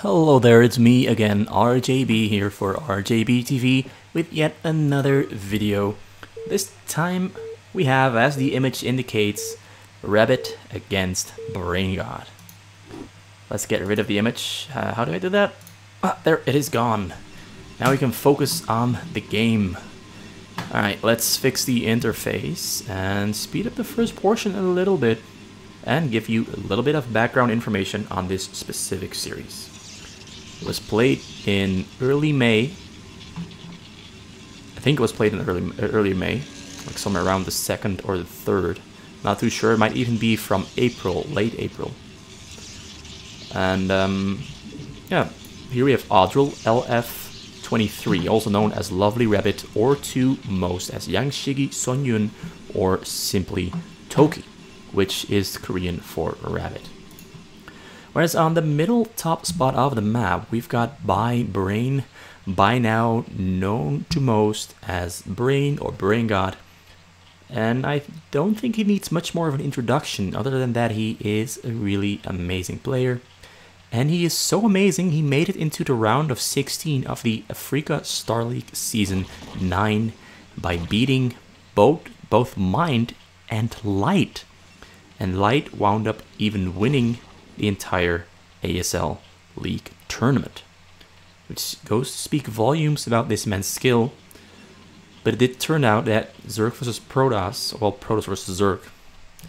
Hello there, it's me again, RJB here for RJB TV with yet another video. This time we have, as the image indicates, Rabbit against Brain God. Let's get rid of the image. How do I do that? There, it is gone. Now we can focus on the game. Alright, let's fix the interface and speed up the first portion a little bit and give you a little bit of background information on this specific series. It was played in early May. I think it was played in early May, like somewhere around the 2nd or the 3rd. Not too sure. It might even be from April, late April. And yeah, here we have Audril LF23, also known as Lovely Rabbit, or to most as Yangshigi Sonyun, or simply Toki, which is Korean for rabbit. Whereas on the middle top spot of the map, we've got Brain, by now known to most as Brain or Brain God. And I don't think he needs much more of an introduction, other than that he is a really amazing player. And he is so amazing, he made it into the round of 16 of the Africa Star League Season 9 by beating both Mind and Light. And Light wound up even winning the entire ASL League tournament, which goes to speak volumes about this man's skill. But it did turn out that Zerg versus Protoss, well, Protoss versus Zerg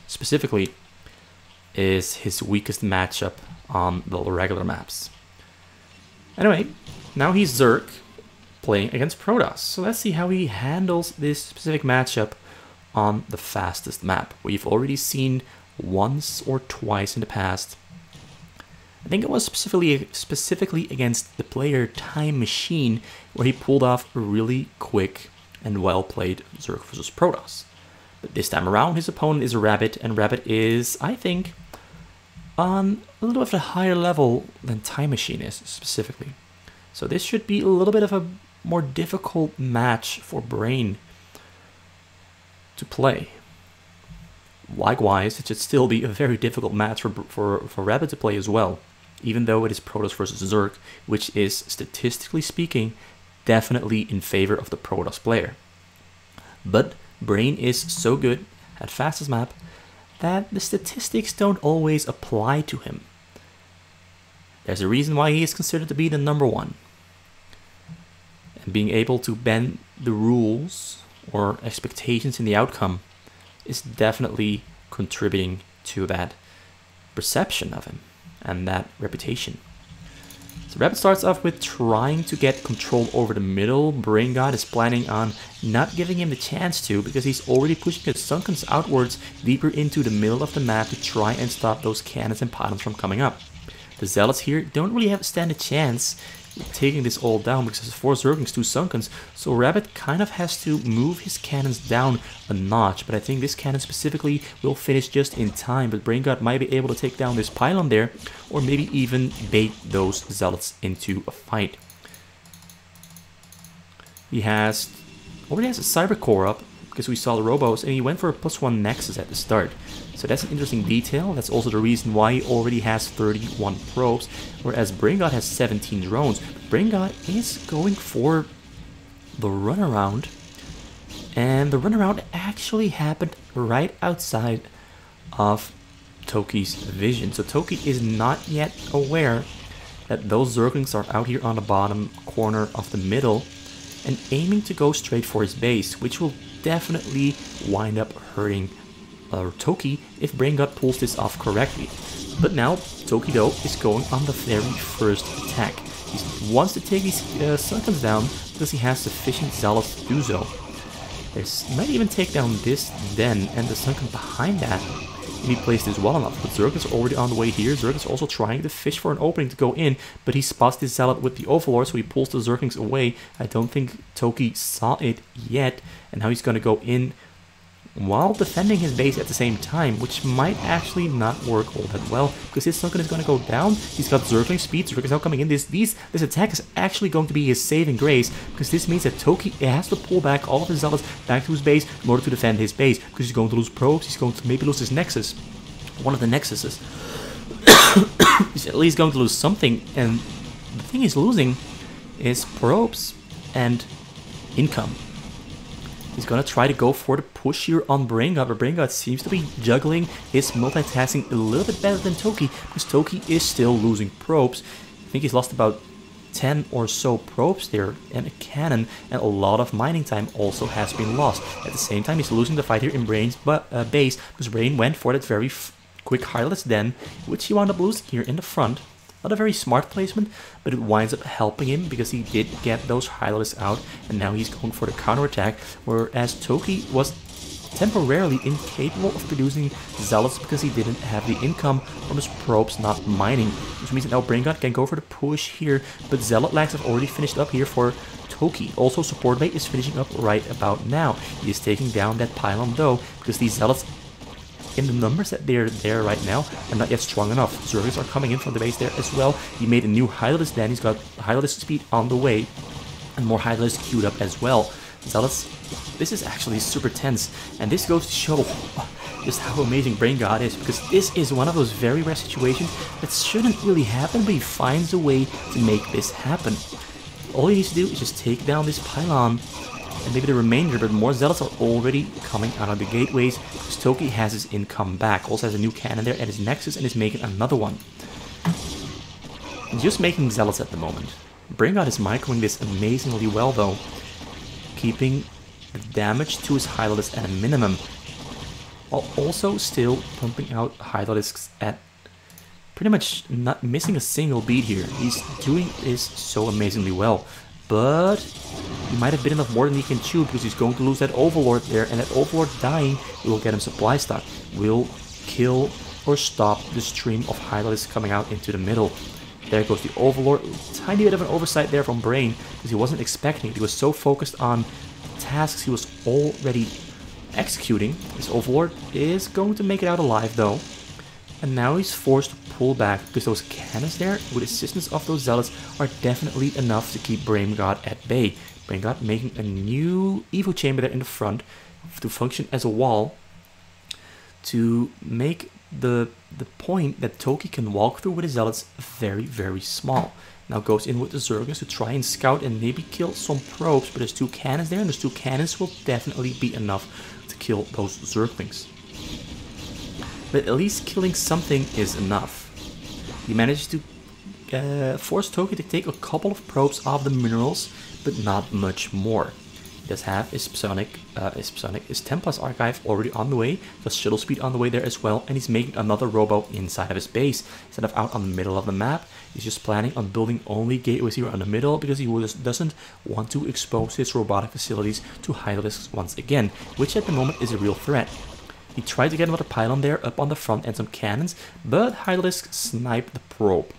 specifically, is his weakest matchup on the regular maps. Anyway, now he's Zerg playing against Protoss, so let's see how he handles this specific matchup on the fastest map. We've already seen once or twice in the past. I think it was specifically against the player Time Machine, where he pulled off a really quick and well-played Zerg vs Protoss. But this time around, his opponent is Rabbit, and Rabbit is, I think, on a little bit of a higher level than Time Machine is, specifically. So this should be a little bit of a more difficult match for Brain to play. Likewise, it should still be a very difficult match for Rabbit to play as well, even though it is Protoss versus Zerg, which is, statistically speaking, definitely in favor of the Protoss player. But Brain is so good at fastest map that the statistics don't always apply to him. There's a reason why he is considered to be the #1. And being able to bend the rules or expectations in the outcome is definitely contributing to that perception of him and that reputation. So Rabbit starts off with trying to get control over the middle. Brain God is planning on not giving him the chance to, because he's already pushing his Sunkens outwards deeper into the middle of the map to try and stop those cannons and pylons from coming up. The Zealots here don't really stand a chance with taking this all down, because there's 4 Zerglings, 2 Sunkens, so Rabbit kind of has to move his cannons down a notch. But I think this cannon specifically will finish just in time, but Brain God might be able to take down this pylon there, or maybe even bait those Zealots into a fight. He already has a Cyber Core up, because we saw the Robos, and he went for a +1 Nexus at the start. So that's an interesting detail. That's also the reason why he already has 31 probes, whereas Brain God has 17 drones. Brain God is going for the runaround, and the runaround actually happened right outside of Toki's vision. So Toki is not yet aware that those Zerglings are out here on the bottom corner of the middle and aiming to go straight for his base, which will definitely wind up hurting Toki if Brain God pulls this off correctly. But now Toki, though, is going on the very first attack. He wants to take these Sunkens down because he has sufficient Zealots to do so. He might even take down this den and the Sunken behind that if he plays this well enough. But Zerg is already on the way here. Zerg is also trying to fish for an opening to go in, but he spots this Zealot with the Overlord, so he pulls the Zerglings away. I don't think Toki saw it yet, and now he's going to go in while defending his base at the same time, which might actually not work all that well, because his Sunken is going to go down. He's got Zergling speed. Zerg is now coming in. This attack is actually going to be his saving grace, because this means that Toki has to pull back all of his Zealots back to his base in order to defend his base, because he's going to lose probes. He's going to maybe lose his Nexus, one of the Nexuses. He's at least going to lose something, and thing he's losing is probes and income. He's gonna try to go for the push here on BrainGod, but BrainGod seems to be juggling his multitasking a little bit better than Toki, because Toki is still losing probes. I think he's lost about 10 or so probes there and a cannon, and a lot of mining time also has been lost. At the same time, he's losing the fight here in Brain's base, because Brain went for that very quick Hireless Den, which he wound up losing here in the front. Not a very smart placement, but it winds up helping him because he did get those Hireless out, and now he's going for the counterattack, whereas Toki was temporarily incapable of producing Zealots because he didn't have the income from his probes not mining, which means that now BrainGod can go for the push here, but Zealot lags have already finished up here for Toki. Also, Support Bay is finishing up right about now. He is taking down that pylon though, because these Zealots in the numbers that they're there right now are not yet strong enough. Zergers are coming in from the base there as well. He made a new Hireless Den, he's got Hireless speed on the way, and more Hireless queued up as well. Zealots, this is actually super tense, and this goes to show just how amazing BrainGod is, because this is one of those very rare situations that shouldn't really happen, but he finds a way to make this happen. All he needs to do is just take down this pylon, and maybe the remainder, but more Zealots are already coming out of the gateways, because Toki has his income back, also has a new cannon there at his Nexus, and is making another one. And just making Zealots at the moment. BrainGod is microing this amazingly well though, keeping the damage to his Hydralisks at a minimum, while also still pumping out Hydralisks at pretty much not missing a single beat here. He's doing this so amazingly well, but he might have bitten off more than he can chew, because he's going to lose that Overlord there, and that Overlord dying will get him supply stock, will kill or stop the stream of Hydralisks coming out into the middle. There goes the Overlord. Tiny bit of an oversight there from Brain, because he wasn't expecting it. He was so focused on the tasks he was already executing. This Overlord is going to make it out alive though. And now he's forced to pull back, because those cannons there, with assistance of those Zealots, are definitely enough to keep BrainGod at bay. BrainGod making a new Evo chamber there in the front to function as a wall, to make the point that Toki can walk through with his Zealots very, very small. Now goes in with the Zergers to try and scout and maybe kill some probes, but there's two cannons there, and those two cannons will definitely be enough to kill those Zerglings. But at least killing something is enough. He manages to force Toki to take a couple of probes off the minerals, but not much more. He does have his his 10 plus archive already on the way, the shuttle speed on the way there as well, and he's making another robo inside of his base. Instead of out on the middle of the map, he's just planning on building only gateways here on the middle, because he just doesn't want to expose his robotic facilities to Hydralisks once again, which at the moment is a real threat. He tried to get another pylon there up on the front and some cannons, but Hydralisk sniped the probe.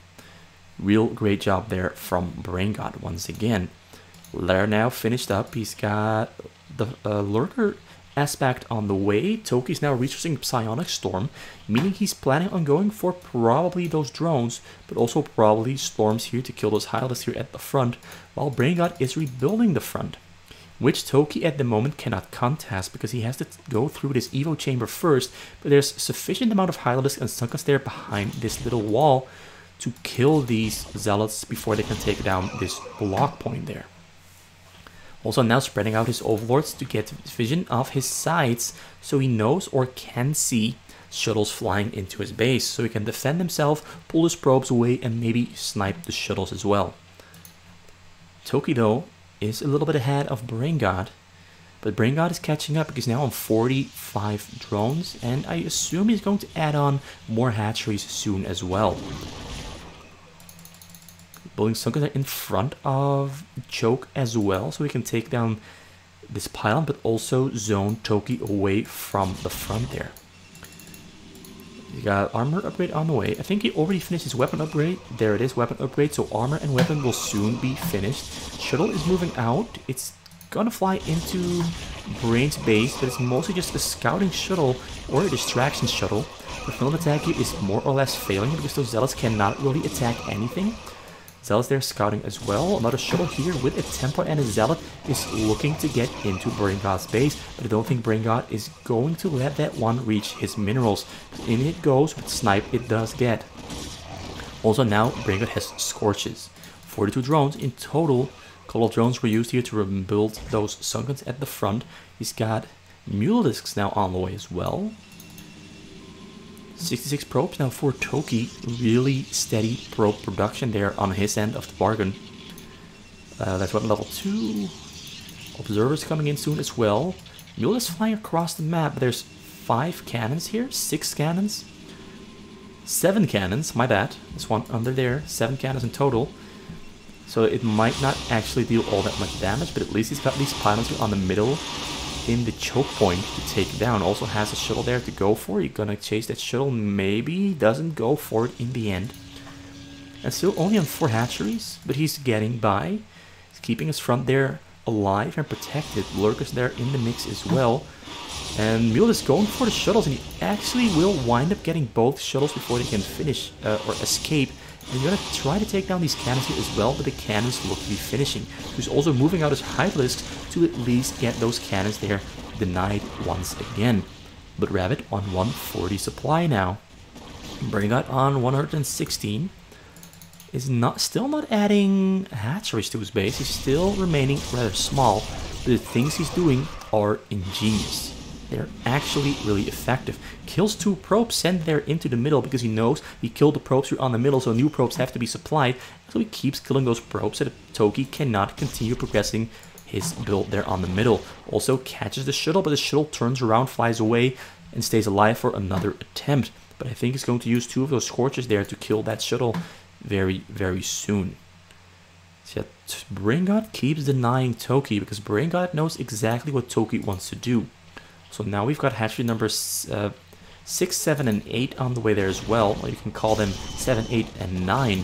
Real great job there from BrainGod once again. They're now finished up. He's got the Lurker aspect on the way. Toki's now researching Psionic Storm, meaning he's planning on going for probably those drones, but also probably storms here to kill those Hydralisks here at the front, while BrainGod is rebuilding the front, which Toki at the moment cannot contest, because he has to go through this Evo chamber first, but there's sufficient amount of Hydralisks and Sunkas there behind this little wall to kill these Zealots before they can take down this block point there. Also now spreading out his Overlords to get vision of his sides, so he knows or can see shuttles flying into his base, so he can defend himself, pull his probes away, and maybe snipe the shuttles as well. Toki though is a little bit ahead of BrainGod, but BrainGod is catching up, because now on 45 drones, and I assume he's going to add on more hatcheries soon as well. Building Sunkas in front of Choke as well, so we can take down this pylon, but also zone Toki away from the front there. You got armor upgrade on the way. I think he already finished his weapon upgrade. There it is, weapon upgrade. So armor and weapon will soon be finished. Shuttle is moving out. It's gonna fly into Brain's base, but it's mostly just a scouting shuttle or a distraction shuttle. The field attack here is more or less failing, because those Zealots cannot really attack anything. Zealots there scouting as well. Another shuttle here with a Templar and a Zealot is looking to get into BrainGod's base, but I don't think BrainGod is going to let that one reach his minerals. In it goes with snipe, it does get. Also now BrainGod has Scorches. 42 drones in total. A couple of drones were used here to rebuild those Sunkens at the front. He's got Mulisks now on the way as well. 66 probes now for Toki. Really steady probe production there on his end of the bargain. That's weapon level 2. Observers coming in soon as well. Mule is flying across the map, but there's 5 cannons here, 6 cannons, 7 cannons, my bad. There's one under there, 7 cannons in total. So it might not actually deal all that much damage, but at least he's got these pylons here on the middle in the choke point to take down. Also has a shuttle there to go for. You're gonna chase that shuttle, maybe doesn't go for it in the end. And still only on 4 hatcheries, but he's getting by. He's keeping his front there alive and protected. Lurkers there in the mix as well. And Mule is going for the shuttles, and he actually will wind up getting both shuttles before they can finish or escape. And you're going to try to take down these cannons here as well, but the cannons look to be finishing. He's also moving out his Hydralisks to at least get those cannons there denied once again. But Rabbit on 140 supply now. Braingot on 116. Is still not adding hatcheries to his base. He's still remaining rather small, but the things he's doing are ingenious. They're actually really effective. Kills 2 probes, sent there into the middle because he knows he killed the probes here on the middle, so new probes have to be supplied. So he keeps killing those probes so that Toki cannot continue progressing his build there on the middle. Also catches the shuttle, but the shuttle turns around, flies away, and stays alive for another attempt. But I think he's going to use 2 of those Scorches there to kill that shuttle very, very soon. So yeah, Braingot keeps denying Toki because Braingot knows exactly what Toki wants to do. So now we've got hatchery numbers 6, 7, and 8 on the way there as well. Or you can call them 7, 8, and 9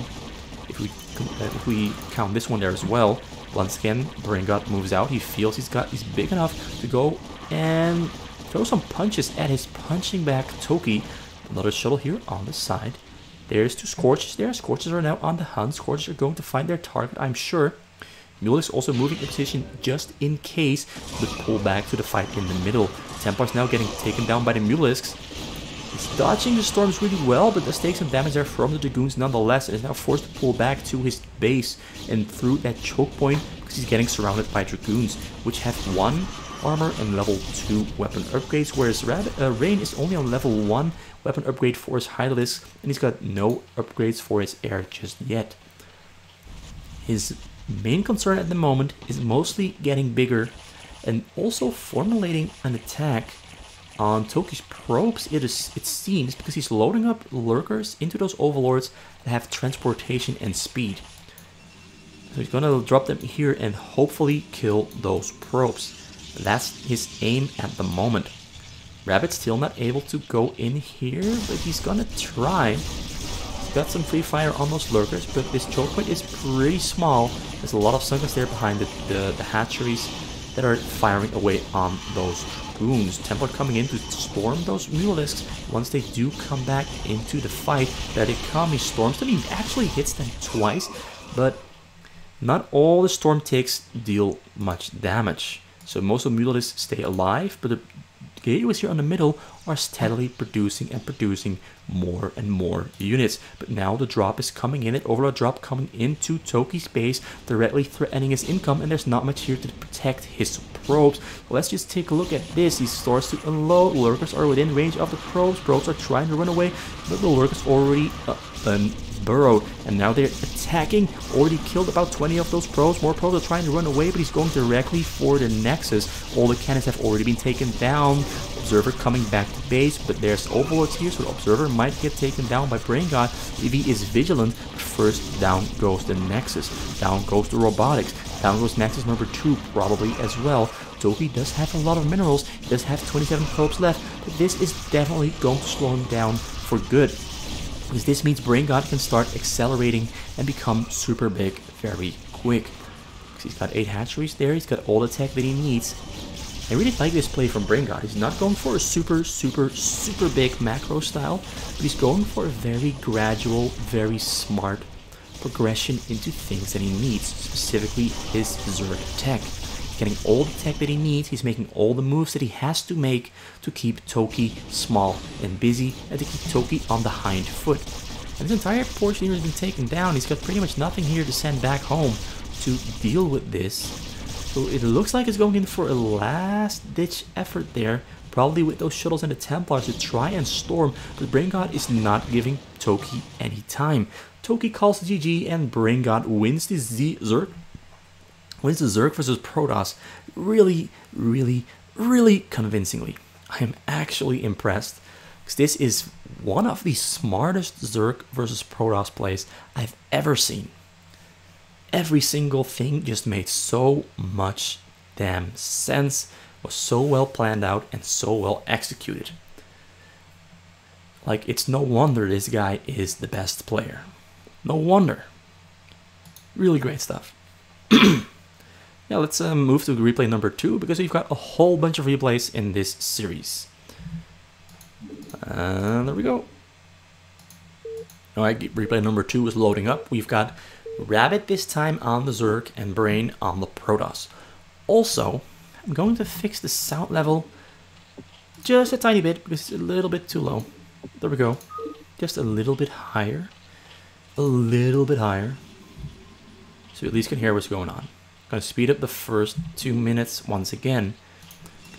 if we count this one there as well. Once again, Braingot moves out. He feels he's big enough to go and throw some punches at his punching back Toki. Another shuttle here on the side. There's 2 Scorches there. Scorches are now on the hunt. Scorches are going to find their target, I'm sure. Mule is also moving in position just in case, but pull back to the fight in the middle. Templars now getting taken down by the Mulisks. He's dodging the storms really well, but does take some damage there from the Dragoons nonetheless, and is now forced to pull back to his base and through that choke point because he's getting surrounded by Dragoons, which have 1 armor and level 2 weapon upgrades, whereas Rain is only on level 1 weapon upgrade for his Hydralisk, and he's got no upgrades for his air just yet. His main concern at the moment is mostly getting bigger and also formulating an attack on Toki's probes, it seems, because he's loading up lurkers into those overlords that have transportation and speed. So he's gonna drop them here and hopefully kill those probes. That's his aim at the moment. Rabbit's still not able to go in here, but he's gonna try. He's got some free fire on those lurkers, but this choke point is pretty small. There's a lot of Sunkens there behind the hatcheries that are firing away on those goons. Templar coming in to storm those Mulisks. Once they do come back into the fight, there they come. He storms them. He actually hits them twice, but not all the storm ticks deal much damage. So most of the Mulisks stay alive, but the gateways here on the middle are steadily producing and producing more and more units. But now the drop is coming in, an overload drop coming into Toki's base, directly threatening his income, and there's not much here to protect his probes. Let's just take a look at this. He starts to unload. Lurkers are within range of the probes. Probes are trying to run away, but the lurkers already burrowed, and now they're attacking. Already killed about 20 of those probes. More probes are trying to run away, but he's going directly for the nexus. All the cannons have already been taken down. Observer coming back to base, but there's overlords here, so the Observer might get taken down by Braingot if he is vigilant. But first, down goes the nexus. Down goes the robotics. Down goes nexus number 2 probably as well. Toki does have a lot of minerals. He does have 27 probes left, but this is definitely going to slow him down for good, because this means Braingot can start accelerating and become super big very quick. Because he's got 8 hatcheries there, he's got all the tech that he needs. I really like this play from Braingot. He's not going for a super big macro style, but he's going for a very gradual, very smart progression into things that he needs, specifically his Zerg tech. He's getting all the tech that he needs, he's making all the moves that he has to make to keep Toki small and busy, and to keep Toki on the hind foot. And this entire portion here has been taken down. He's got pretty much nothing here to send back home to deal with this. So it looks like it's going in for a last-ditch effort there, probably with those shuttles and the Templars to try and storm, but Brain God is not giving Toki any time. Toki calls the GG and Brain God wins the Zerg. Wins the Zerg versus Protoss really, really, really convincingly. I am actually impressed, because this is one of the smartest Zerg versus Protoss plays I've ever seen. Every single thing just made so much damn sense, was so well planned out and so well executed. Like, it's no wonder this guy is the best player. No wonder. Really great stuff. Yeah, let's move to replay number 2, because we've got a whole bunch of replays in this series. There we go. Alright, replay number 2 is loading up. We've got Rabbit this time on the Zerg and Brain on the Protoss. Also, I'm going to fix the sound level just a tiny bit, because it's a little bit too low. There we go. Just a little bit higher. A little bit higher. So you at least can hear what's going on. Gonna speed up the first 2 minutes once again.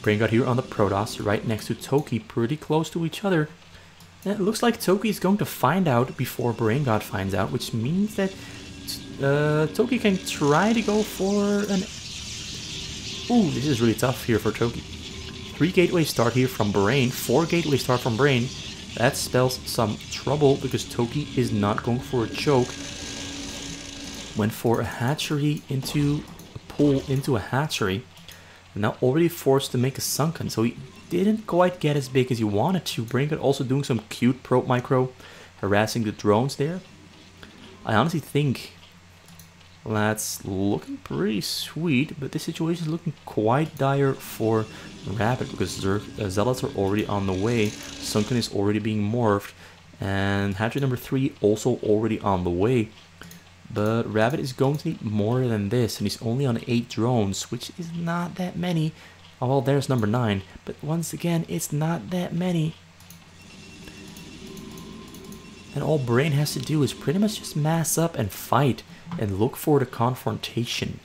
Brain God here on the Protoss, right next to Toki, pretty close to each other. And it looks like Toki is going to find out before Brain God finds out, which means that Toki can try to go for an... Ooh, this is really tough here for Toki. 3 gateway start here from Brain, 4 gateway start from Brain. That spells some trouble, because Toki is not going for a choke. Went for a hatchery into a pull into a hatchery. And now already forced to make a sunken, so he didn't quite get as big as he wanted to. Brain God also doing some cute probe micro, harassing the drones there. I honestly think that's looking pretty sweet, but this situation is looking quite dire for Rabbit, because Zealots are already on the way, Sunken is already being morphed, and hatchery number 3 also already on the way. But Rabbit is going to need more than this, and he's only on 8 drones, which is not that many. Oh, well, there's number 9, but once again, it's not that many. And all Brain has to do is pretty much just mass up and fight, and look for the confrontation.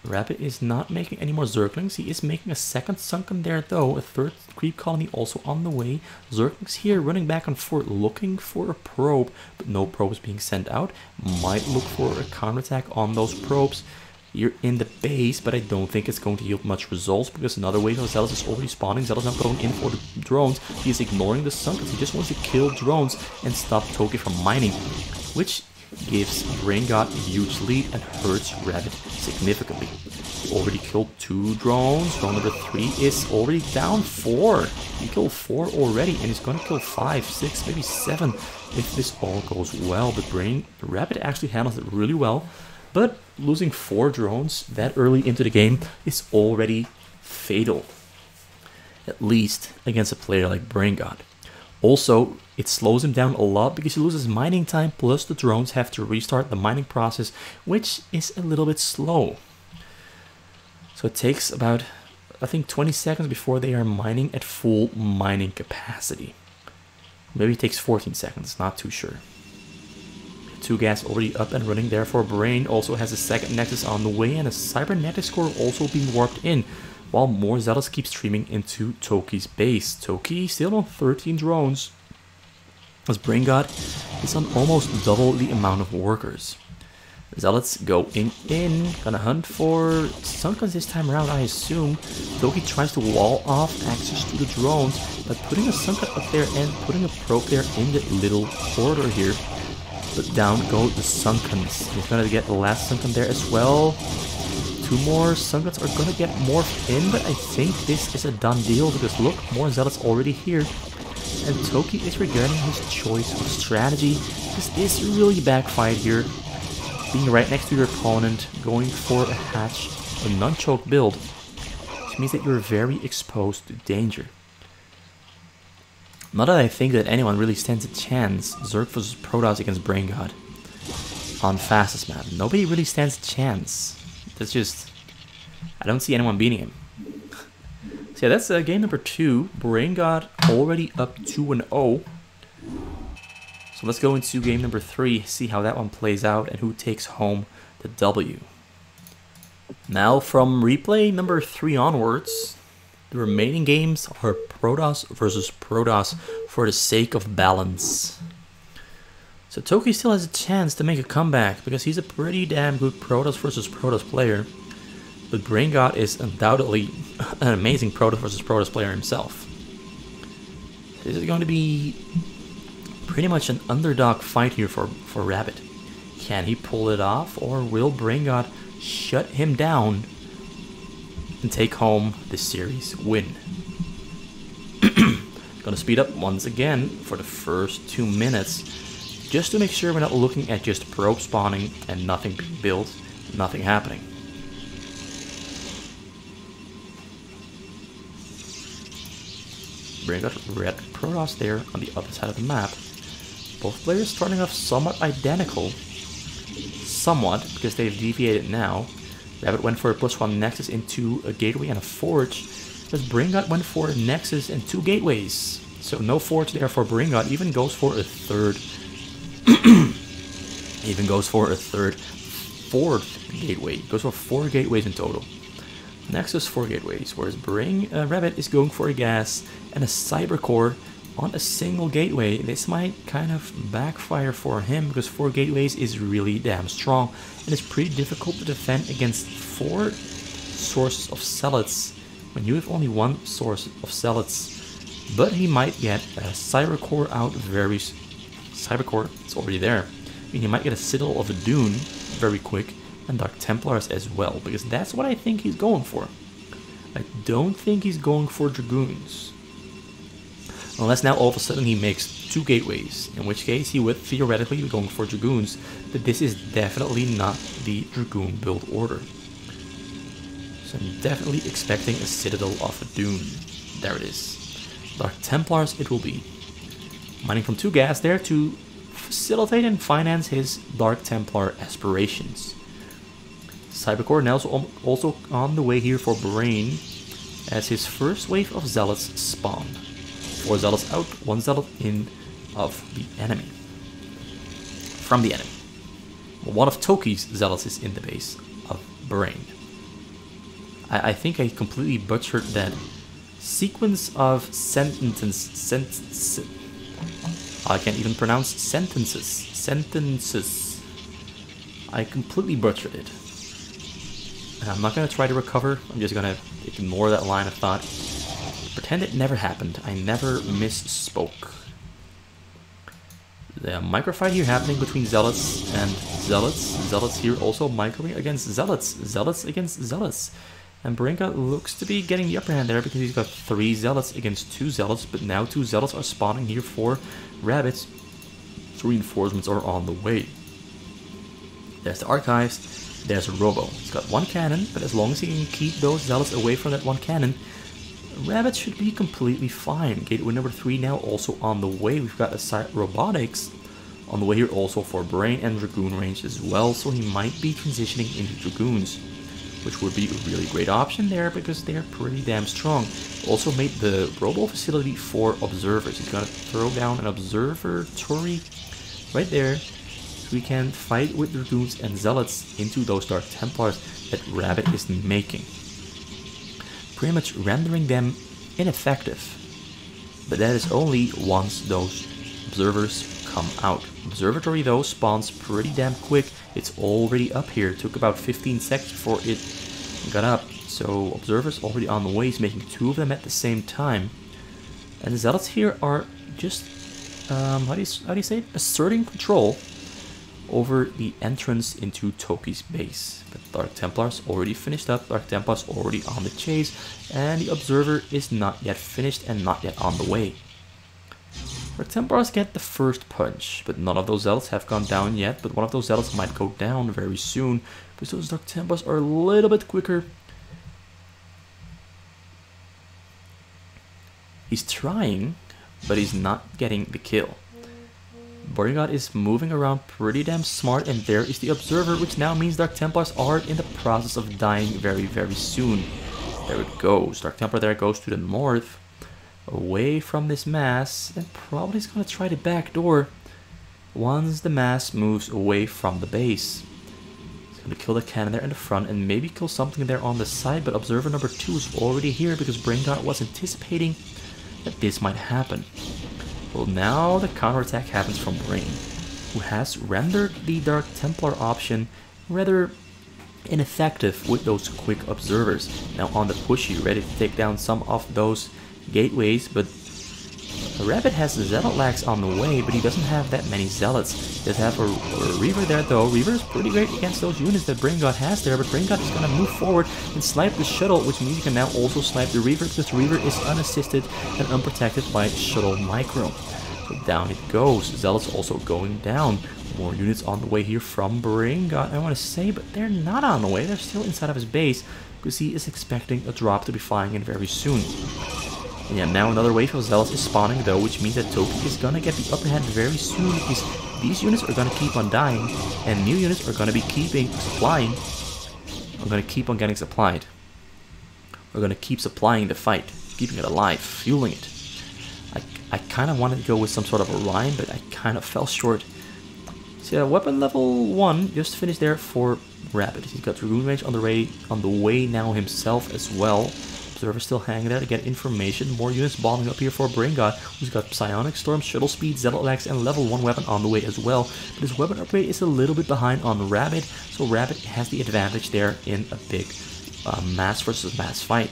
Rabbit is not making any more Zerglings. He is making a second Sunken there though, a 3rd creep colony also on the way. Zerglings here running back and forth looking for a probe, but no probes being sent out. Might look for a counterattack on those probes here in the base, but I don't think it's going to yield much results, because another wave of Zealous is already spawning. Zealous now going in for the drones. He is ignoring the Sunkens. He just wants to kill drones and stop Toki from mining, which gives Brain God a huge lead and hurts Rabbit significantly. He already killed 2 drones. Drone number 3 is already down 4. He killed 4 already, and he's gonna kill 5, 6, maybe 7 if this all goes well. But Rabbit actually handles it really well. But losing 4 drones that early into the game is already fatal, at least against a player like Brain God. Also, it slows him down a lot, because he loses mining time, plus the drones have to restart the mining process, which is a little bit slow. So it takes about, I think, 20 seconds before they are mining at full mining capacity. Maybe it takes 14 seconds, not too sure. 2 gas already up and running there for Brain. Also has a second Nexus on the way, and a Cybernetics core also being warped in, while more Zealots keep streaming into Toki's base. Toki still on 13 drones, as Brain God is on almost double the amount of workers. Zealots going in, gonna hunt for Sunkens this time around, I assume. Toki tries to wall off access to the drones by putting a Sunken up there and putting a probe there in the little corridor here. But down go the Sunkens. He's gonna get the last Sunken there as well. 2 more Sunkens are gonna get morphed in, but I think this is a done deal, because look, more Zealots already here. And Toki is regretting his choice of strategy, because this really backfired here. Being right next to your opponent, going for a hatch, a non-choke build, which means that you're very exposed to danger. Not that I think that anyone really stands a chance, Zerg vs Protoss against Brain God on fastest map. Nobody really stands a chance. That's just, I don't see anyone beating him. So yeah, that's game number 2. Brain God already up 2-0. So let's go into game number 3, see how that one plays out and who takes home the W. Now from replay number 3 onwards, the remaining games are Protoss versus Protoss for the sake of balance. So Toki still has a chance to make a comeback because he's a pretty damn good Protoss versus Protoss player. But BrainGod is undoubtedly an amazing Protoss versus Protoss player himself. This is going to be pretty much an underdog fight here for Rabbit. Can he pull it off, or will BrainGod shut him down and take home this series win? Gonna speed up once again for the first 2 minutes, just to make sure we're not looking at just probe spawning and nothing being built, nothing happening. BrainGod red Protoss there on the other side of the map. Both players starting off somewhat identical. Somewhat, because they've deviated now. Rabbit went for a +1 Nexus into a gateway and a forge, whereas BrainGod went for a Nexus and 2 gateways. So no forge there for BrainGod, even goes for a third fourth gateway. Goes for 4 gateways in total. Nexus 4 gateways, whereas Rabbit is going for a gas and a cyber core on a single gateway. This might kind of backfire for him because 4 gateways is really damn strong and it's pretty difficult to defend against 4 sources of zealots when you have only 1 source of zealots. But he might get a cyber core out cyber core, it's already there. I mean, he might get a Citadel of a Dune very quick, and Dark Templars as well, because that's what I think he's going for. I don't think he's going for Dragoons. Unless now all of a sudden he makes 2 gateways, in which case he would theoretically be going for Dragoons, but this is definitely not the Dragoon build order. So I'm definitely expecting a Citadel of a Dune. There it is. Dark Templars it will be. Mining from 2 gas there to facilitate and finance his Dark Templar aspirations. Cybercore now also on the way here for Brain, as his first wave of Zealots spawn. 4 Zealots out, 1 Zealot in of the enemy. From the enemy. One of Toki's Zealots is in the base of Brain. I think I completely butchered that sequence of sentences. I can't even pronounce sentences. I completely butchered it. And I'm not going to try to recover, I'm just going to ignore that line of thought. Pretend it never happened, I never misspoke. The microfight here happening between Zealots and Zealots. Zealots here also microing against Zealots. Zealots against Zealots. And BrainGod looks to be getting the upper hand there because he's got 3 Zealots against 2 Zealots, but now 2 Zealots are spawning here for Rabbits. So reinforcements are on the way. There's the Archives. There's a Robo. He's got 1 cannon, but as long as he can keep those Zealots away from that 1 cannon, Rabbit should be completely fine. Gateway number 3 now also on the way. We've got a Robotics on the way here also for Brain and Dragoon range as well, so he might be transitioning into Dragoons, which would be a really great option there because they're pretty damn strong. Also made the Robo facility for Observers. He's going to throw down an Observatory right there. We can fight with Dragoons and Zealots into those Dark Templars that Rabbit is making. Pretty much rendering them ineffective. But that is only once those Observers come out. Observatory though spawns pretty damn quick. It's already up here. It took about 15 seconds before it got up. So Observers already on the way. He's making 2 of them at the same time. And the Zealots here are just, how do you say it? Asserting control over the entrance into Toki's base. But Dark Templars already finished up, Dark Templars already on the chase, and the Observer is not yet finished and not yet on the way. Dark Templars get the first punch, but none of those Zealots have gone down yet, but one of those Zealots might go down very soon, because those Dark Templars are a little bit quicker. He's trying, but he's not getting the kill. BrainGod is moving around pretty damn smart, and there is the Observer, which now means Dark Templars are in the process of dying very, very soon. There it goes. Dark Templar there goes to the north, away from this mass, and probably is going to try the back door. once the mass moves away from the base. He's going to kill the cannon there in the front and maybe kill something there on the side, but observer number 2 is already here because BrainGod was anticipating that this might happen. Well, now the counterattack happens from Brain, who has rendered the Dark Templar option rather ineffective with those quick observers. Now on the pushy, ready to take down some of those gateways, but Rabbit has the Zealot lags on the way, but he doesn't have that many Zealots. He does have a Reaver there though. Reaver is pretty great against those units that BrainGod has there, but BrainGod is going to move forward and snipe the shuttle, which means he can now also snipe the Reaver, because the Reaver is unassisted and unprotected by Shuttle Micro. So down it goes. Zealots also going down. More units on the way here from BrainGod, I want to say, but they're not on the way. They're still inside of his base, because he is expecting a drop to be flying in very soon. And yeah, now another wave of Zealots is spawning though, which means that Toki is gonna get the upper hand very soon, because these units are gonna keep on dying, and new units are gonna be supplying. Are gonna keep on getting supplied. We're gonna keep supplying the fight, keeping it alive, fueling it. I kind of wanted to go with some sort of a rhyme, but I kind of fell short. So yeah, weapon level 1 just finished there for Rabbit. He's got Dragoon range on the way now himself as well. Observer still hanging there to get information. More units bombing up here for BrainGod, who's got Psionic Storm, Shuttle Speed, Zealot Lags, and level 1 weapon on the way as well. But his weapon upgrade is a little bit behind on Rabbit, so Rabbit has the advantage there in a big mass versus mass fight.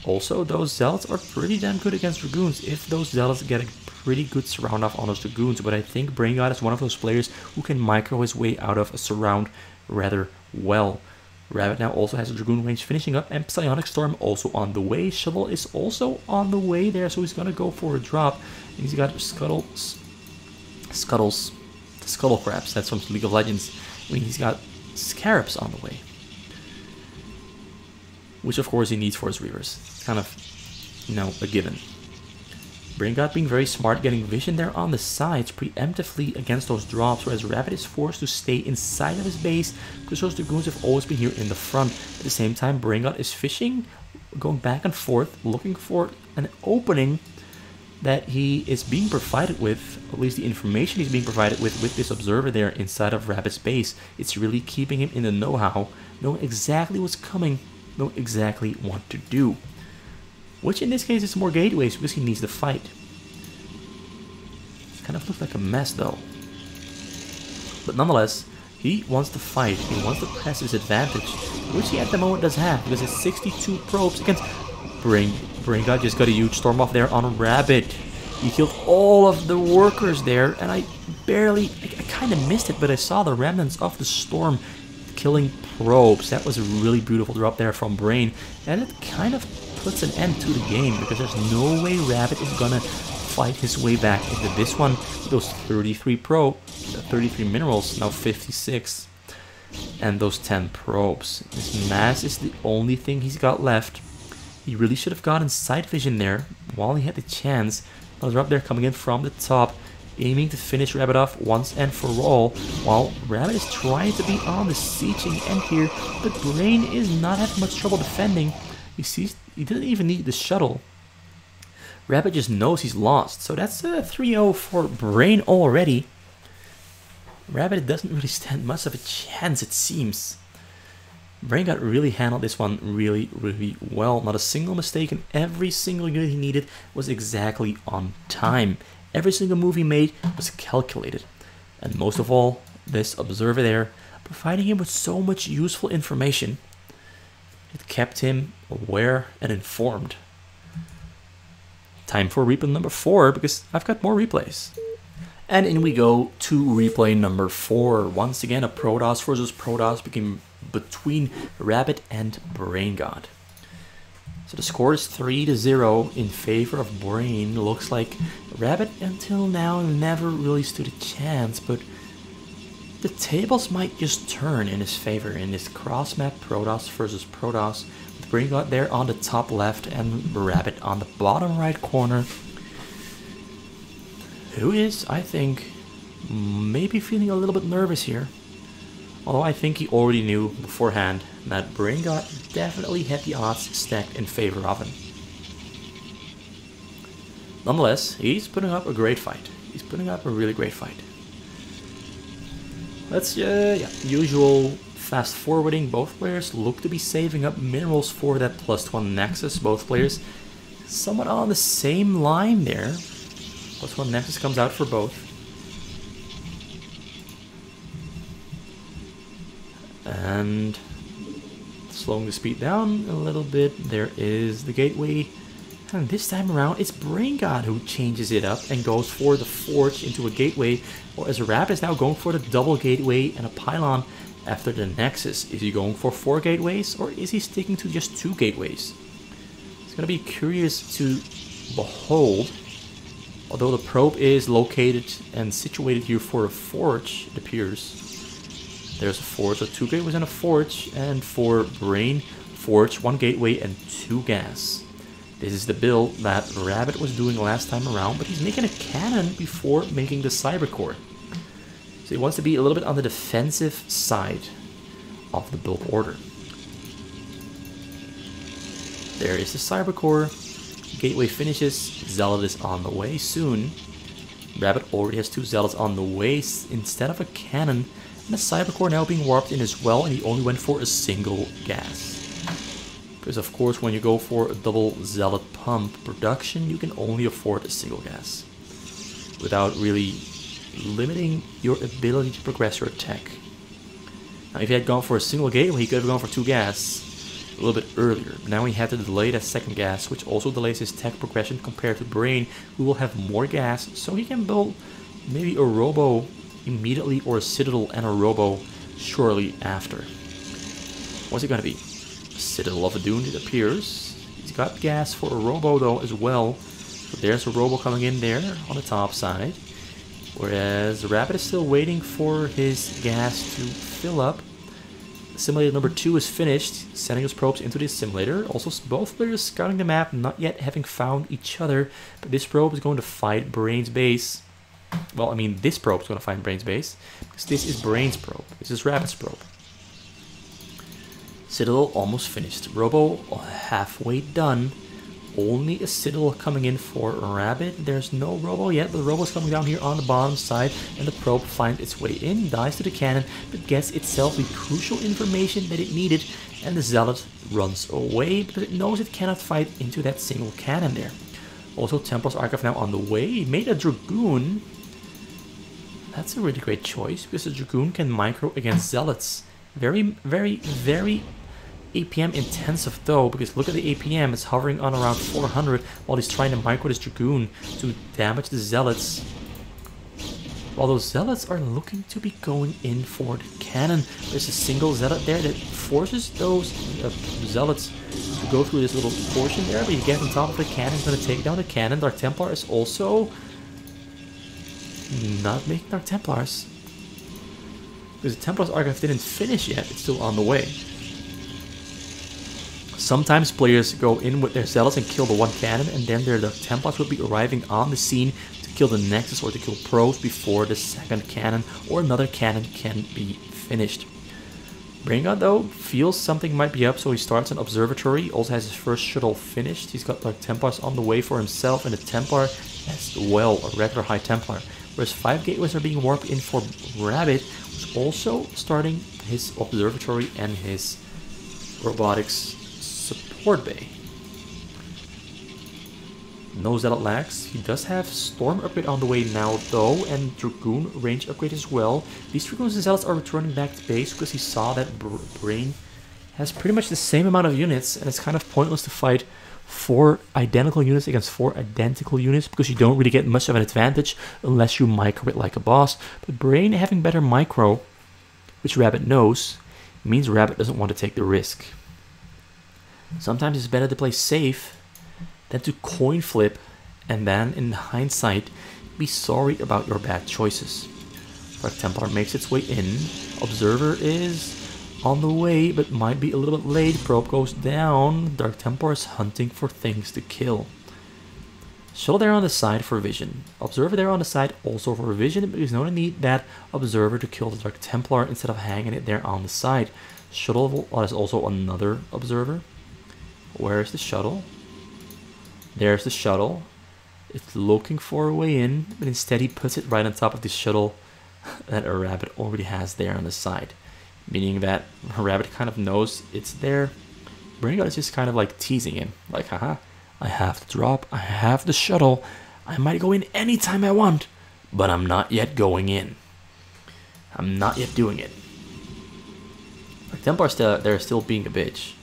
Also, those Zealots are pretty damn good against Dragoons if those Zealots get a pretty good surround off on those Dragoons, but I think BrainGod is one of those players who can micro his way out of a surround rather well. Rabbit now also has a Dragoon range finishing up, and Psionic Storm also on the way. Shuttle is also on the way there, so he's gonna go for a drop. And he's got Scuttle Crabs, that's from League of Legends. I mean, he's got Scarabs on the way, which of course he needs for his Reavers. It's kind of, you know, a given. BrainGod being very smart, getting vision there on the sides preemptively against those drops, whereas Rabbit is forced to stay inside of his base because those Dragoons have always been here in the front. At the same time, BrainGod is fishing, going back and forth, looking for an opening that he is being provided with, at least the information he's being provided with this observer there inside of Rabbit's base. It's really keeping him in the know-how, knowing exactly what's coming, knowing exactly what to do. Which in this case is more gateways because he needs to fight. It kind of looks like a mess though. But nonetheless, he wants to fight. He wants to press his advantage, which he at the moment does have because it's 62 probes against BrainGod. Just got a huge storm off there on Rabbit. He killed all of the workers there, and I kind of missed it, but I saw the remnants of the storm killing probes. That was a really beautiful drop there from Brain, and it kind of puts an end to the game because there's no way Rabbit is gonna fight his way back into this one with those 33 minerals, now 56, and those 10 probes. His mass is the only thing he's got left. He really should have gotten sight vision there while he had the chance. Another drop there coming in from the top, aiming to finish Rabbit off once and for all, while Rabbit is trying to be on the sieging end here, but Brain is not having much trouble defending. He didn't even need the shuttle. Rabbit just knows he's lost, so that's a 3-0 for Brain already. Rabbit doesn't really stand much of a chance, it seems. BrainGod really handled this one really, really well. Not a single mistake, and every single unit he needed was exactly on time. Every single move he made was calculated. And most of all, this observer there, providing him with so much useful information. It kept him aware and informed. Time for replay number 4, because I've got more replays. And in we go to replay number 4. Once again, a Protoss versus Protoss between Rabbit and BrainGod. So the score is 3-0 in favor of Brain. Looks like Rabbit until now never really stood a chance, but the tables might just turn in his favor in this cross-map Protoss versus Protoss, with BrainGod there on the top left and Rabbit on the bottom right corner, who is, I think, maybe feeling a little bit nervous here. Although I think he already knew beforehand that BrainGod definitely had the odds stacked in favor of him. Nonetheless, he's putting up a great fight. He's putting up a really great fight. That's usual fast forwarding. Both players look to be saving up minerals for that +1 Nexus. Both players somewhat on the same line there. +1 Nexus comes out for both. And slowing the speed down a little bit. There is the gateway. And this time around, it's Brain God who changes it up and goes for the Forge into a gateway. Whereas Rabbit is now going for the double gateway and a pylon after the Nexus. Is he going for 4 gateways or is he sticking to just 2 gateways? It's going to be curious to behold. Although the probe is located and situated here for a Forge, it appears. There's a Forge, so 2 gateways and a Forge. And for Brain, Forge, 1 gateway and 2 gas. This is the build that Rabbit was doing last time around, but he's making a cannon before making the cyber core. So he wants to be a little bit on the defensive side of the build order. There is the cyber core. Gateway finishes. Zealot is on the way soon. Rabbit already has 2 Zealots on the way instead of a cannon. And the cyber core now being warped in as well, and he only went for a single gas. Because of course when you go for a double Zealot pump production, you can only afford a single gas. Without really limiting your ability to progress your tech. Now if he had gone for a single gateway, he could have gone for 2 gas a little bit earlier. But now he had to delay that second gas, which also delays his tech progression compared to Brain, who will have more gas, so he can build maybe a Robo immediately or a Citadel and a Robo shortly after. What's it gonna be? Citadel of a Dune, it appears. He's got gas for a Robo though as well. So there's a Robo coming in there on the top side. Whereas Rabbit is still waiting for his gas to fill up. Simulator number 2 is finished, sending his probes into this simulator. Also both players scouting the map, not yet having found each other. But this probe is going to fight Brain's base. Well, I mean this probe is going to find Brain's base. Because this is Brain's probe. This is Rabbit's probe. Citadel almost finished. Robo halfway done. Only a Citadel coming in for Rabbit. There's no Robo yet, but the Robo's coming down here on the bottom side, and the probe finds its way in, dies to the cannon, but gets itself the crucial information that it needed, and the Zealot runs away because it knows it cannot fight into that single cannon there. Also, Templar's Archive now on the way. He made a Dragoon. That's a really great choice, because the Dragoon can micro against Zealots. Very, very, very APM intensive though, because look at the APM, it's hovering on around 400 while he's trying to micro this Dragoon to damage the Zealots. While those Zealots are looking to be going in for the cannon. There's a single Zealot there that forces those Zealots to go through this little portion there, but you get on top of the cannon, it's going to take down the cannon. Dark Templar is also not making Dark Templars. Because the Templar's Archive didn't finish yet, it's still on the way. Sometimes players go in with their Zealots and kill the 1 cannon, and then the Templars will be arriving on the scene to kill the Nexus or to kill probes before the second cannon or another cannon can be finished. Brain God though feels something might be up, so he starts an observatory. Also has his first shuttle finished. He's got Dark Templars on the way for himself and a Templar as well, a regular High Templar. Whereas 5 gateways are being warped in for Rabbit, who's also starting his observatory and his robotics support bay. No Zealot lags. He does have Storm upgrade on the way now though, and Dragoon range upgrade as well. These Dragoons and Zealots are returning back to base because he saw that Brain has pretty much the same amount of units, and it's kind of pointless to fight 4 identical units against 4 identical units because you don't really get much of an advantage unless you micro it like a boss. But Brain having better micro, which Rabbit knows, means Rabbit doesn't want to take the risk. Sometimes it's better to play safe than to coin flip and then, in hindsight, be sorry about your bad choices. Dark Templar makes its way in. Observer is on the way, but might be a little bit late. Probe goes down. Dark Templar is hunting for things to kill. Shuttle there on the side for vision. Observer there on the side also for vision, but there's no need that Observer to kill the Dark Templar instead of hanging it there on the side. Shuttle is also another Observer. Where's the shuttle? There's the shuttle. It's looking for a way in, but instead he puts it right on top of the shuttle that a rabbit already has there on the side. Meaning that a rabbit kind of knows it's there. Brain is just kind of like teasing him. Like, haha, I have the drop, I have the shuttle, I might go in anytime I want, but I'm not yet going in. I'm not yet doing it. Dark Templar they're still being a bitch.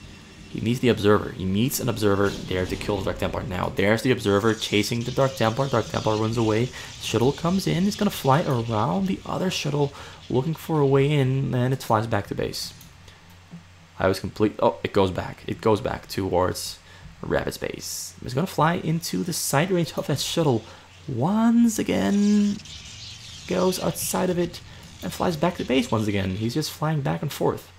He needs the observer. He needs an observer there to kill the Dark Templar. Now, there's the observer chasing the Dark Templar. Dark Templar runs away. Shuttle comes in. It's going to fly around the other shuttle looking for a way in, and it flies back to base. I was complete. Oh, it goes back. It goes back towards Rabbit's base. It's going to fly into the side range of that shuttle. Once again, goes outside of it and flies back to base once again. He's just flying back and forth.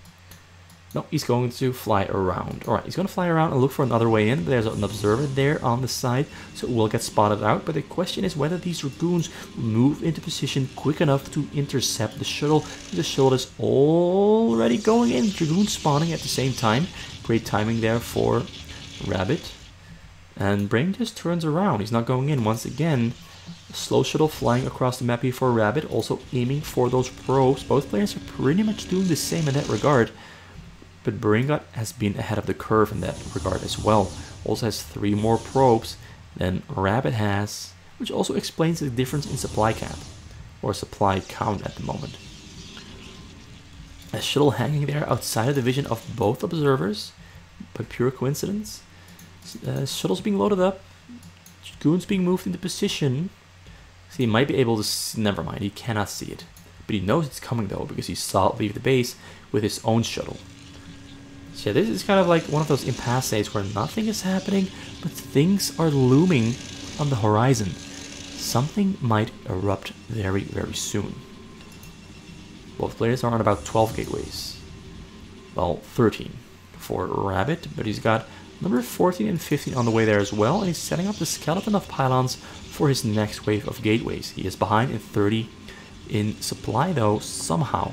No, he's going to fly around. Alright, he's going to fly around and look for another way in. There's an observer there on the side, so it will get spotted out. But the question is whether these Dragoons move into position quick enough to intercept the shuttle. The shuttle is already going in. Dragoons spawning at the same time. Great timing there for Rabbit. And Brain just turns around. He's not going in once again. A slow shuttle flying across the map here for Rabbit. Also aiming for those probes. Both players are pretty much doing the same in that regard. But Braingut has been ahead of the curve in that regard as well. Also has 3 more probes than Rabbit has, which also explains the difference in supply cap, or supply count at the moment. A shuttle hanging there outside of the vision of both observers, by pure coincidence. Shuttle's being loaded up, Goon's being moved into position. So he might be able to see, never mind, he cannot see it. But he knows it's coming though, because he saw it leave the base with his own shuttle. So yeah, this is kind of like one of those impasses where nothing is happening, but things are looming on the horizon. Something might erupt very, very soon. Both players are on about 12 gateways. Well, 13 for Rabbit, but he's got number 14 and 15 on the way there as well, and he's setting up the skeleton of pylons for his next wave of gateways. He is behind in 30 in supply though, somehow.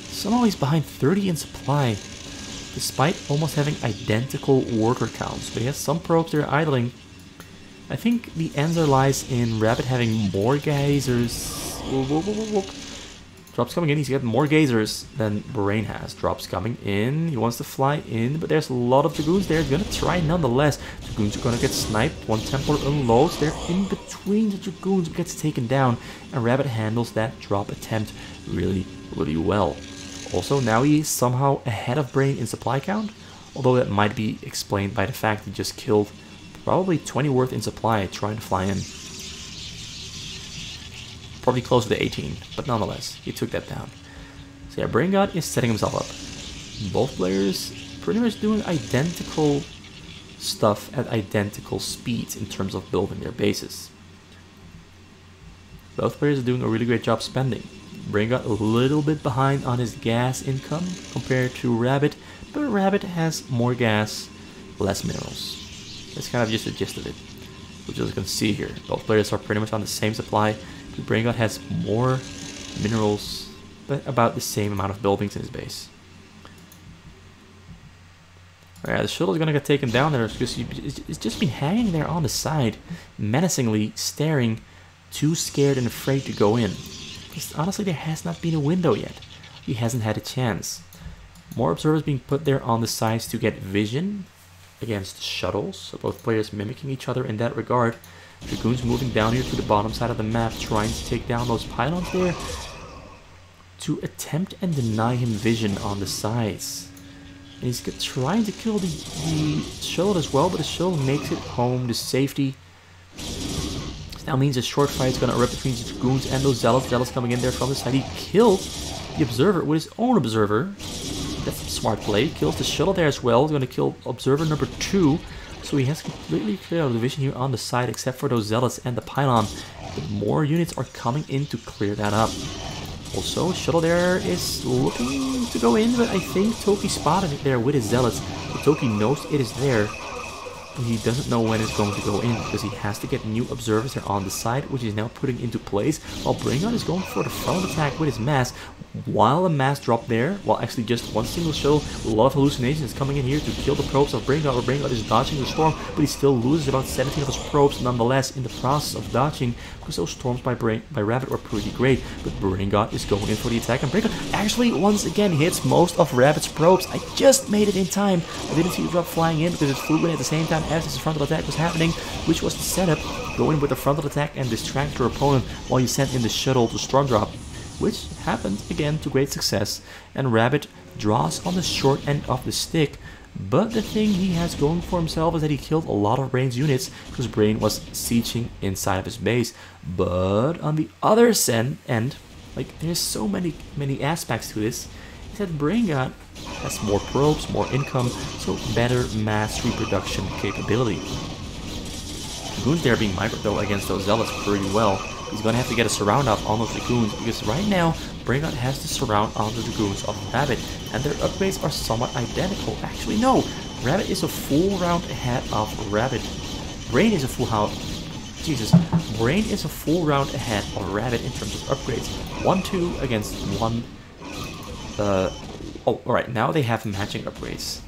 Somehow he's behind 30 in supply, despite almost having identical worker counts. But he has some probes that are idling. I think the answer lies in Rabbit having more gazers. Drops coming in. He's got more gazers than Brain has. Drops coming in. He wants to fly in, but there's a lot of Dragoons there. He's going to try nonetheless. Dragoons are going to get sniped. One Templar unloads. They're in between the Dragoons, but gets taken down. And Rabbit handles that drop attempt really, really well. Also, now he's somehow ahead of Brain in supply count, although that might be explained by the fact he just killed probably 20 worth in supply trying to fly in. Probably closer to 18, but nonetheless, he took that down. So yeah, Brain God is setting himself up. Both players pretty much doing identical stuff at identical speeds in terms of building their bases. Both players are doing a really great job spending. Brain got a little bit behind on his gas income compared to Rabbit, but Rabbit has more gas, less minerals. That's kind of just the gist of it, which as you can see here. Both players are pretty much on the same supply, but Brain God has more minerals, but about the same amount of buildings in his base. Alright, the shuttle is going to get taken down there because it's just been hanging there on the side, menacingly staring, too scared and afraid to go in. Honestly, there has not been a window yet. He hasn't had a chance. More observers being put there on the sides to get vision against shuttles. So both players mimicking each other in that regard. Dragoons moving down here to the bottom side of the map, trying to take down those pylons there to attempt and deny him vision on the sides. And he's trying to kill the shuttle as well, but the shuttle makes it home to safety. Now means a short fight is going to erupt between the Dragoons and those Zealots. Zealots coming in there from the side. He killed the Observer with his own Observer. That's a smart play. Kills the shuttle there as well. He's going to kill Observer number 2. So he has completely cleared out the vision here on the side, except for those Zealots and the Pylon. But more units are coming in to clear that up. Also, shuttle there is looking to go in, but I think Toki spotted it there with his Zealots. So Toki knows it is there. He doesn't know when it's going to go in because he has to get new observers there on the side, which he's now putting into place, while Braingun is going for the front attack with his mass. while a mass drop there, well actually just one single shuttle with a lot of hallucinations coming in here to kill the probes of Brain God, where Brain God is dodging the storm, but he still loses about 17 of his probes nonetheless in the process of dodging, because those storms by Rabbit were pretty great. But Brain God is going in for the attack, and Brain God actually once again hits most of Rabbit's probes. I just made it in time. I didn't see the drop flying in because it flew in at the same time as this frontal attack was happening, which was the setup. Go in with the frontal attack and distract your opponent while you send in the shuttle to storm drop, which happened again to great success, and Rabbit draws on the short end of the stick. But the thing he has going for himself is that he killed a lot of Brain's units because Brain was sieging inside of his base. But on the other end, like there's so many aspects to this, is that Brain God has more probes, more income, so better mass reproduction capability. Dragoons there being micro though against those zealots pretty well. He's going to have to get a surround up on those Dragoons, because right now, Brain God has to surround on the Dragoons of Rabbit, and their upgrades are somewhat identical. Actually, no! Rabbit is a full round ahead of Rabbit. Brain is a full round ahead of Rabbit in terms of upgrades. 1-2 against 1. Oh, alright, now they have matching upgrades.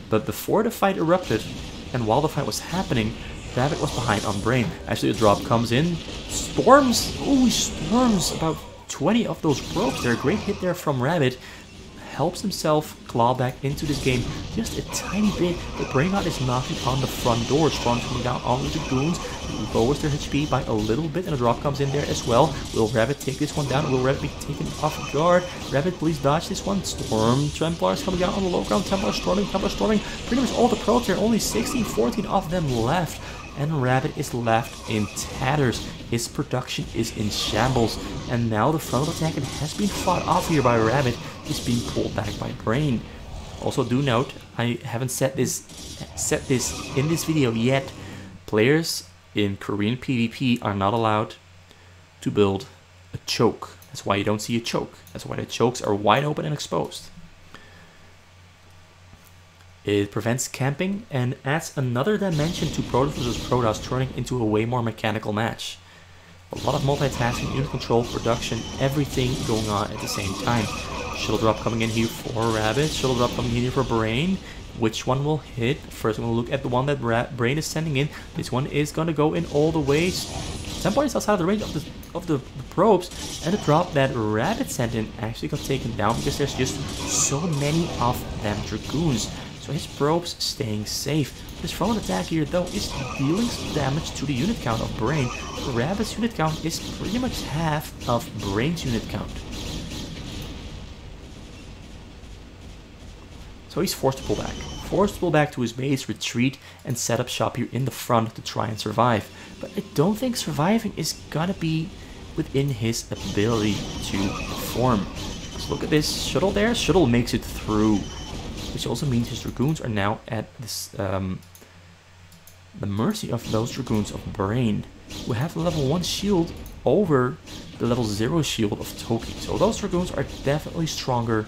But before the fight erupted, and while the fight was happening, Rabbit was behind on Brain. Actually, the drop comes in. Storms! Oh, he storms about 20 of those probes. They're a great hit there from Rabbit. Helps himself claw back into this game just a tiny bit. But Brain God is knocking on the front door. Storms coming down on the Dragoons. Lowers their HP by a little bit, and a drop comes in there as well. Will Rabbit take this one down? Will Rabbit be taken off guard? Rabbit, please dodge this one. Storm Templars coming down on the low ground. Templar storming. Pretty much all the probes there. Only 16, 14 of them left. And Rabbit is left in tatters. His production is in shambles. And now the frontal attack has been fought off here by Rabbit. Is being pulled back by Brain. Also do note, I haven't set this in this video yet. Players in Korean PvP are not allowed to build a choke. That's why you don't see a choke. That's why the chokes are wide open and exposed. It prevents camping and adds another dimension to Protoss vs Protoss, turning into a way more mechanical match. A lot of multitasking, unit control, production, everything going on at the same time. Shuttle drop coming in here for Rabbit, shuttle drop coming in here for Brain. Which one will hit? First I'm going to look at the one that Brain is sending in. This one is going to go in all the ways. Templar is outside of the range of the probes, and the drop that Rabbit sent in actually got taken down because there's just so many of them Dragoons. So his probes staying safe. This front attack here though is dealing some damage to the unit count of Brain. Rabbit's unit count is pretty much half of Brain's unit count. So he's forced to pull back. Forced to pull back to his base, retreat, and set up shop here in the front to try and survive. But I don't think surviving is gonna be within his ability to perform. Let's look at this shuttle there. Shuttle makes it through. Which also means his Dragoons are now at this the mercy of those Dragoons of Brain, who have the level 1 shield over the level 0 shield of Toki. So those Dragoons are definitely stronger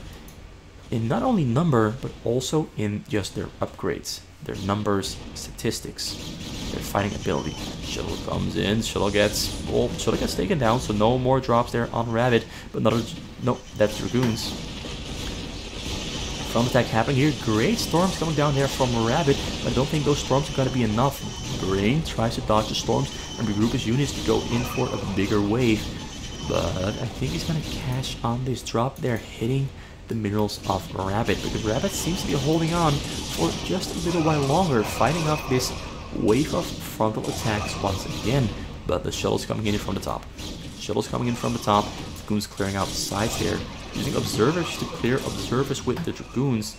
in not only number, but also in just their upgrades, their numbers, statistics, their fighting ability. Shuttle comes in, shuttle gets taken down, so no more drops there on Rabbit, but no, that's Dragoons. Front attack happening here. Great storms coming down there from Rabbit, but I don't think those storms are going to be enough. Brain tries to dodge the storms and regroup his units to go in for a bigger wave, but I think he's going to cash on this drop there, hitting the minerals of Rabbit, because Rabbit seems to be holding on for just a little while longer, fighting off this wave of frontal attacks once again. But the shuttle's coming in from the top. Shuttle's coming in from the top. Dragoons clearing out the sides there, using observers to clear observers with the Dragoons.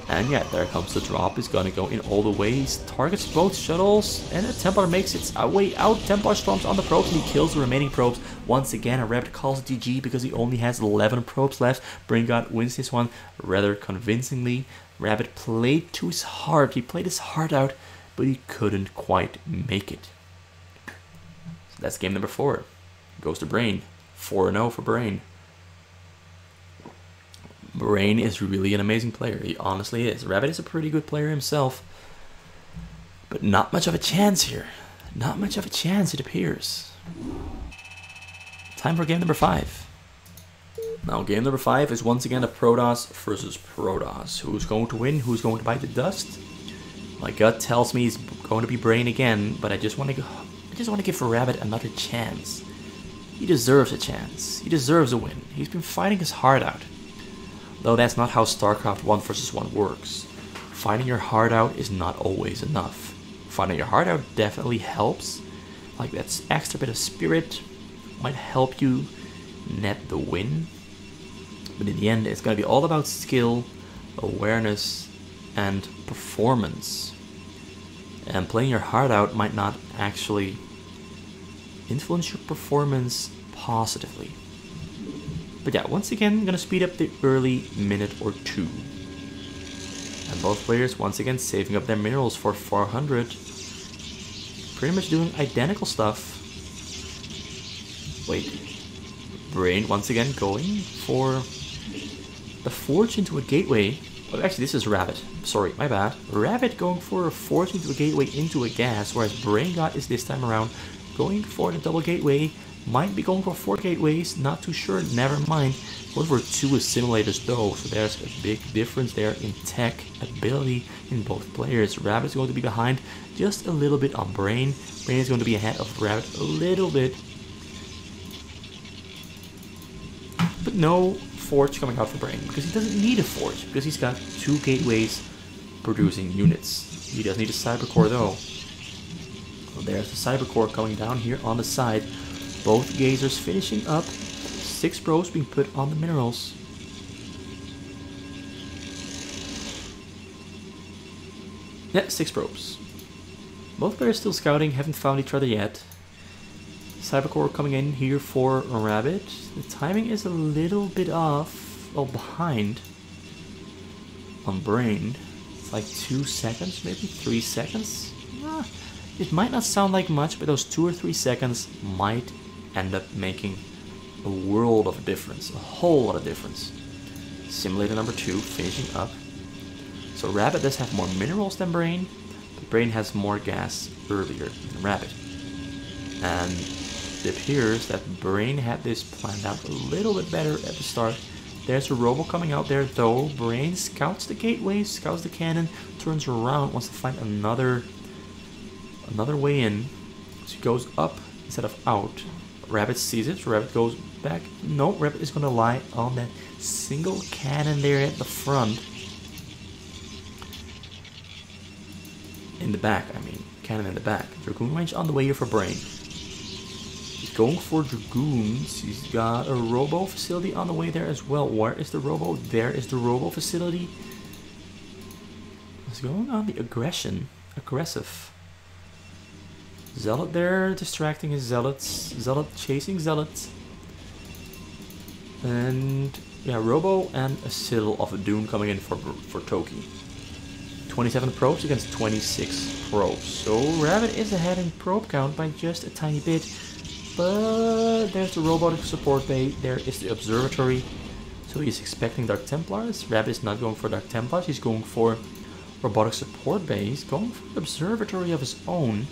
And yeah, there comes the drop. Is gonna go in all the ways. Targets both shuttles, and the Templar makes its way out. Templar storms on the probes, and he kills the remaining probes. Once again, a Rabbit calls it GG because he only has 11 probes left. Brain God wins this one rather convincingly. Rabbit played to his heart. He played his heart out, but he couldn't quite make it. So that's game number 4. Goes to Brain. 4-0 for Brain. Brain is really an amazing player. He honestly is. Rabbit is a pretty good player himself, but not much of a chance here. Not much of a chance, it appears. Time for game number 5. Now game number 5 is once again a Protoss versus Protoss. Who's going to win? Who's going to bite the dust? My gut tells me it's going to be Brain again, but I just want to give Rabbit another chance. He deserves a chance. He deserves a win. He's been fighting his heart out. Though that's not how Starcraft 1 vs 1 works. Fighting your heart out is not always enough. Fighting your heart out definitely helps. Like that extra bit of spirit might help you net the win. But in the end, it's going to be all about skill, awareness, and performance. And playing your heart out might not actually influence your performance positively. But yeah, once again, I'm going to speed up the early minute or two. And both players, once again, saving up their minerals for 400. Pretty much doing identical stuff. Wait. Brain, once again, going for the forge into a gateway. Oh, actually, this is Rabbit. Sorry, my bad. Rabbit going for a forge into a gateway into a gas, whereas Brain God is this time around going for the double gateway. Might be going for 4 gateways, not too sure, never mind. Going for 2 assimilators though, so there's a big difference there in tech ability in both players. Rabbit's going to be behind just a little bit on Brain. Brain is going to be ahead of Rabbit a little bit. But no forge coming out for Brain, because he doesn't need a forge, because he's got 2 gateways producing units. He does need a cyber core though. So there's the cyber core coming down here on the side. Both gazers finishing up. 6 probes being put on the minerals. Yeah, 6 probes. Both players still scouting, haven't found each other yet. Cybercore coming in here for Rabbit. The timing is a little bit off, well, behind on Brain. It's like 2 seconds, maybe 3 seconds. It might not sound like much, but those 2 or 3 seconds might end up making a world of difference, a whole lot of difference. Simulator number 2 finishing up. So Rabbit does have more minerals than Brain, but Brain has more gas earlier than Rabbit. And it appears that Brain had this planned out a little bit better at the start. There's a robo coming out there though. Brain scouts the gateway, scouts the cannon, turns around, wants to find another way in. So he goes up instead of out. Rabbit sees it, so Rabbit goes back. No, Rabbit is going to lie on that single cannon there at the front. In the back, I mean. Cannon in the back. Dragoon range on the way here for Brain. He's going for Dragoons. He's got a robo facility on the way there as well. Where is the robo? There is the robo facility. What's going on? The aggression. Aggressive. Zealot there, distracting his zealots. Zealot chasing zealots. And yeah, Robo and a Citadel of a Dune coming in for Toki. 27 probes against 26 probes. So Rabbit is ahead in probe count by just a tiny bit. But there's the robotic support bay. There is the observatory. So he's expecting Dark Templars. Rabbit is not going for Dark Templars. He's going for robotic support bay. He's going for an observatory of his own.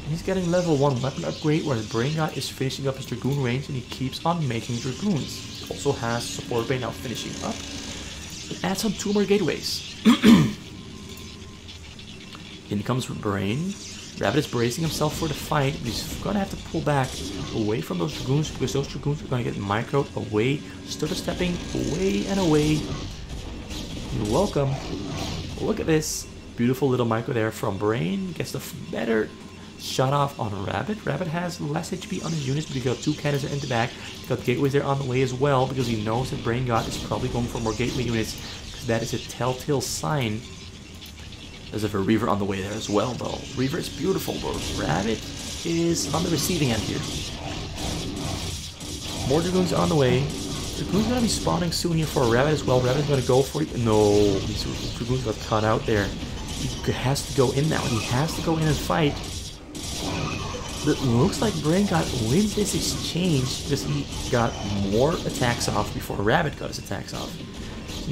He's getting level 1 weapon upgrade, whereas Brain God is finishing up his Dragoon range and he keeps on making Dragoons. He also has support bay now finishing up. It adds on 2 more gateways. In comes Brain. Rabbit is bracing himself for the fight. He's gonna have to pull back away from those Dragoons because those Dragoons are gonna get microed away, stutter stepping away and away. You're welcome. Look at this. Beautiful little micro there from Brain. Gets the better shut off on Rabbit. Rabbit has less HP on his units, but he got 2 cannons in the back. He's got gateways there on the way as well, because he knows that Brain God is probably going for more gateway units, because that is a telltale sign. There's a Reaver on the way there as well, though. Reaver is beautiful, but Rabbit is on the receiving end here. More Dragoons on the way. Dragoon's gonna be spawning soon here for Rabbit as well. Rabbit's gonna go for it. No, these Dragoons got caught out there. He has to go in now. He has to go in and fight. It looks like Brain God wins this exchange because he got more attacks off before Rabbit got his attacks off.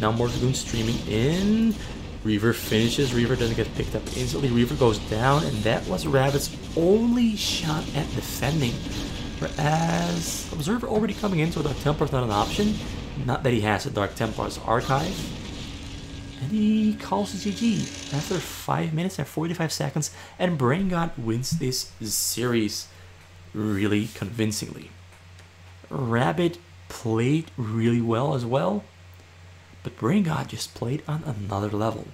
Now more Dragoons streaming in. Reaver finishes. Reaver doesn't get picked up instantly. Reaver goes down, and that was Rabbit's only shot at defending. Whereas Observer already coming in, so Dark Templar's not an option. Not that he has a Dark Templar's archive. And he calls it GG after 5 minutes and 45 seconds, and Brain God wins this series really convincingly. Rabbit played really well as well, but Brain God just played on another level.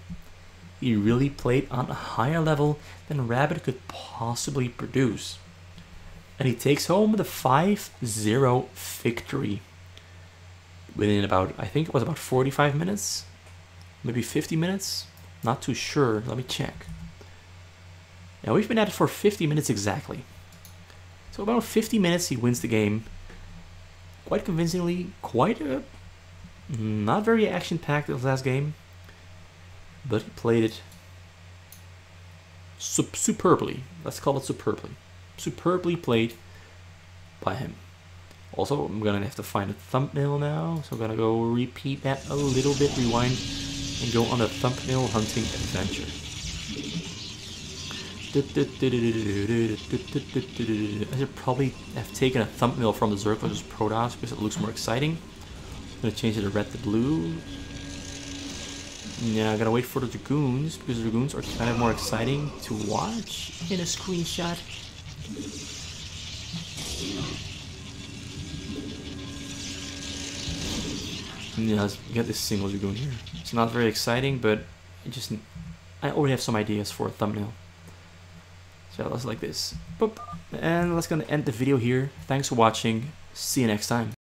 He really played on a higher level than Rabbit could possibly produce. And he takes home the 5-0 victory within about, I think it was about 45 minutes, maybe 50 minutes, not too sure, let me check. Now we've been at it for 50 minutes exactly. So about 50 minutes he wins the game, quite convincingly, quite a, not very action-packed as last game, but he played it superbly, let's call it superbly. Superbly played by him. Also, I'm gonna have to find a thumbnail now, so I'm gonna go repeat that a little bit, rewind, and go on a thumbnail hunting adventure. I should probably have taken a thumbnail from the Zerg versus Protoss because it looks more exciting. I'm gonna change it to red to blue. Yeah, I gotta wait for the Dragoons because the Dragoons are kind of more exciting to watch in a screenshot. Yeah, let's get this single Dragoon here. It's not very exciting, but I already have some ideas for a thumbnail. So let's like this. Boop. And let's gonna end the video here. Thanks for watching. See you next time.